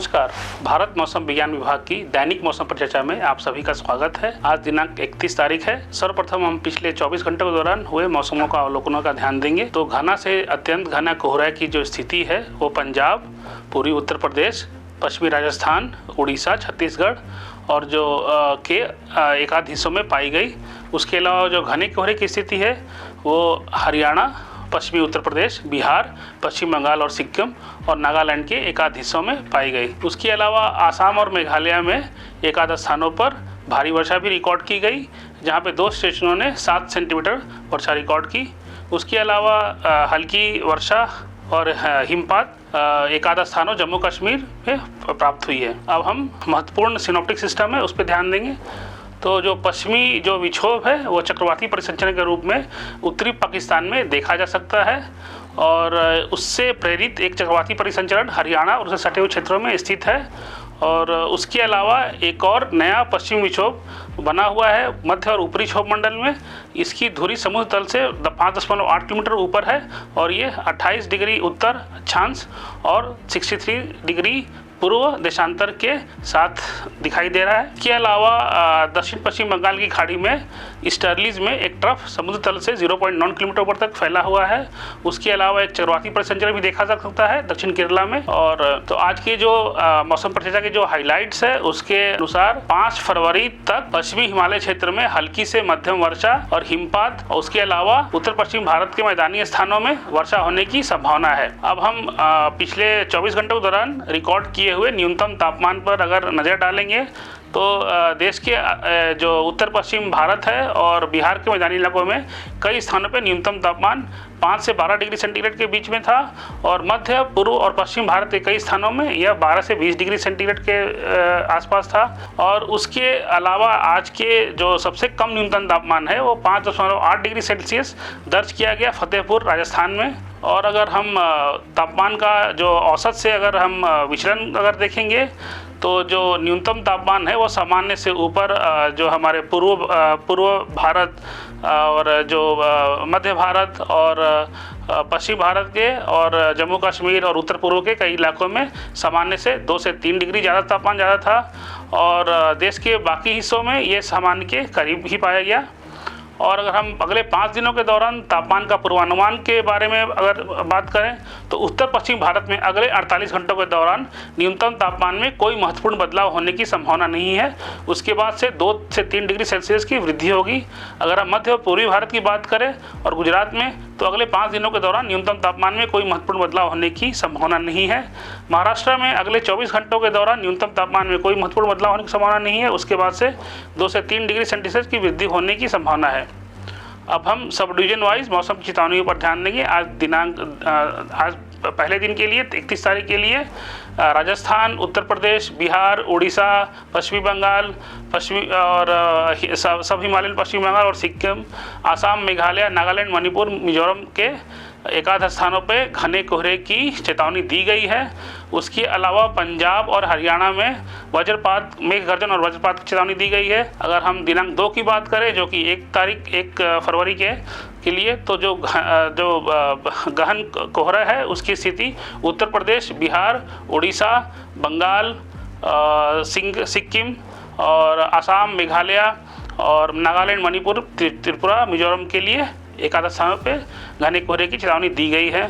नमस्कार। भारत मौसम विज्ञान विभाग की दैनिक मौसम पर चर्चा में आप सभी का स्वागत है। आज दिनांक 31 तारीख है। सर्वप्रथम हम पिछले 24 घंटों के दौरान हुए मौसमों का अवलोकनों का ध्यान देंगे। तो घना से अत्यंत घना कोहरा की जो स्थिति है वो पंजाब, पूर्वी उत्तर प्रदेश, पश्चिमी राजस्थान, उड़ीसा, छत्तीसगढ़ और जो के एक आध हिस्सों में पाई गई। उसके अलावा जो घने कोहरे की स्थिति है वो हरियाणा, पश्चिमी उत्तर प्रदेश, बिहार, पश्चिम बंगाल और सिक्किम और नागालैंड के एक आध हिस्सों में पाई गई। उसके अलावा आसाम और मेघालय में एक आध स्थानों पर भारी वर्षा भी रिकॉर्ड की गई, जहां पे 2 स्टेशनों ने 7 सेंटीमीटर वर्षा रिकॉर्ड की। उसके अलावा हल्की वर्षा और हिमपात एक आध स्थानों जम्मू कश्मीर में प्राप्त हुई है। अब हम महत्वपूर्ण सिनोप्टिक सिस्टम है उस पर ध्यान देंगे। तो जो पश्चिमी जो विक्षोभ है वो चक्रवाती परिसंचरण के रूप में उत्तरी पाकिस्तान में देखा जा सकता है और उससे प्रेरित एक चक्रवाती परिसंचरण हरियाणा और उससे सटे हुए क्षेत्रों में स्थित है। और उसके अलावा एक और नया पश्चिमी विक्षोभ बना हुआ है मध्य और ऊपरी क्षोभ मंडल में। इसकी धुरी समुद्र तल से 5.8 किलोमीटर ऊपर है और ये 28 डिग्री उत्तर अक्षांश और 63 डिग्री पूर्व देशांतर के साथ दिखाई दे रहा है। इसके अलावा दक्षिण पश्चिम बंगाल की खाड़ी में स्टर्लिज में एक ट्रफ समुद्र तल से 0.9 किलोमीटर ऊपर तक फैला हुआ है। उसके अलावा एक चक्रवाती परिसंचरण भी देखा जा सकता है दक्षिण केरला में। और तो आज की जो मौसम परिचर्चा की जो हाइलाइट्स है उसके अनुसार 5 फरवरी तक पश्चिमी हिमालय क्षेत्र में हल्की से मध्यम वर्षा और हिमपात और उसके अलावा उत्तर पश्चिम भारत के मैदानी स्थानों में वर्षा होने की संभावना है। अब हम पिछले 24 घंटों के दौरान रिकॉर्ड किए हुए न्यूनतम तापमान पर अगर नज़र डालेंगे तो देश के जो उत्तर पश्चिम भारत है और बिहार के मैदानी इलाकों में कई स्थानों पर न्यूनतम तापमान 5 से 12 डिग्री सेंटीग्रेड के बीच में था और मध्य, पूर्व और पश्चिम भारत के कई स्थानों में यह 12 से 20 डिग्री सेंटीग्रेड के आसपास था। और उसके अलावा आज के जो सबसे कम न्यूनतम तापमान है वो 5.8 डिग्री सेल्सियस दर्ज किया गया फतेहपुर राजस्थान में। और अगर हम तापमान का जो औसत से अगर हम विचलन अगर देखेंगे तो जो न्यूनतम तापमान है वो सामान्य से ऊपर जो हमारे पूर्व भारत और जो मध्य भारत और पश्चिम भारत के और जम्मू कश्मीर और उत्तर पूर्व के कई इलाकों में सामान्य से 2 से 3 डिग्री ज़्यादा तापमान ज़्यादा था और देश के बाकी हिस्सों में ये सामान्य के करीब ही पाया गया। और अगर हम अगले 5 दिनों के दौरान तापमान का पूर्वानुमान के बारे में अगर बात करें तो उत्तर पश्चिम भारत में अगले 48 घंटों के दौरान न्यूनतम तापमान में कोई महत्वपूर्ण बदलाव होने की संभावना नहीं है। उसके बाद से 2 से 3 डिग्री सेल्सियस की वृद्धि होगी। अगर हम मध्य और पूर्वी भारत की बात करें और गुजरात में तो अगले 5 दिनों के दौरान न्यूनतम तापमान में कोई महत्वपूर्ण बदलाव होने की संभावना नहीं है। महाराष्ट्र में अगले 24 घंटों के दौरान न्यूनतम तापमान में कोई महत्वपूर्ण बदलाव होने की संभावना नहीं है। उसके बाद से 2 से 3 डिग्री सेल्सियस की वृद्धि होने की संभावना है। अब हम सब डिवीजन वाइज मौसम की चेतावनियों पर ध्यान देंगे। आज पहले दिन के लिए 31 तारीख के लिए राजस्थान, उत्तर प्रदेश, बिहार, उड़ीसा, पश्चिमी बंगाल, पश्चिमी और सब हिमालयन पश्चिमी बंगाल और सिक्किम, आसाम, मेघालय, नागालैंड, मणिपुर, मिजोरम के एक आध स्थानों पे घने कोहरे की चेतावनी दी गई है। उसके अलावा पंजाब और हरियाणा में वज्रपात, मेघ गर्जन और वज्रपात की चेतावनी दी गई है। अगर हम दिनांक 2 की बात करें जो कि 1 फरवरी के लिए तो जो गहन कोहरा है उसकी स्थिति उत्तर प्रदेश, बिहार, उड़ीसा, बंगाल, सिक्किम और आसाम, मेघालय और नागालैंड, मणिपुर, त्रिपुरा, मिजोरम के लिए एक आध स्थानों पे घने कोहरे की चेतावनी दी गई है।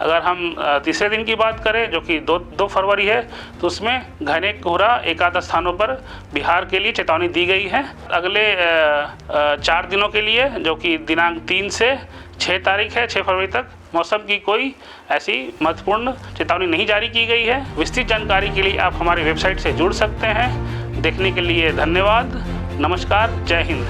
अगर हम तीसरे दिन की बात करें जो कि 2 फरवरी है तो उसमें घने कोहरा एक आध स्थानों पर बिहार के लिए चेतावनी दी गई है। अगले 4 दिनों के लिए जो कि दिनांक 3 से 6 तारीख है, 6 फरवरी तक मौसम की कोई ऐसी महत्वपूर्ण चेतावनी नहीं जारी की गई है। विस्तृत जानकारी के लिए आप हमारी वेबसाइट से जुड़ सकते हैं। देखने के लिए धन्यवाद। नमस्कार। जय हिंद।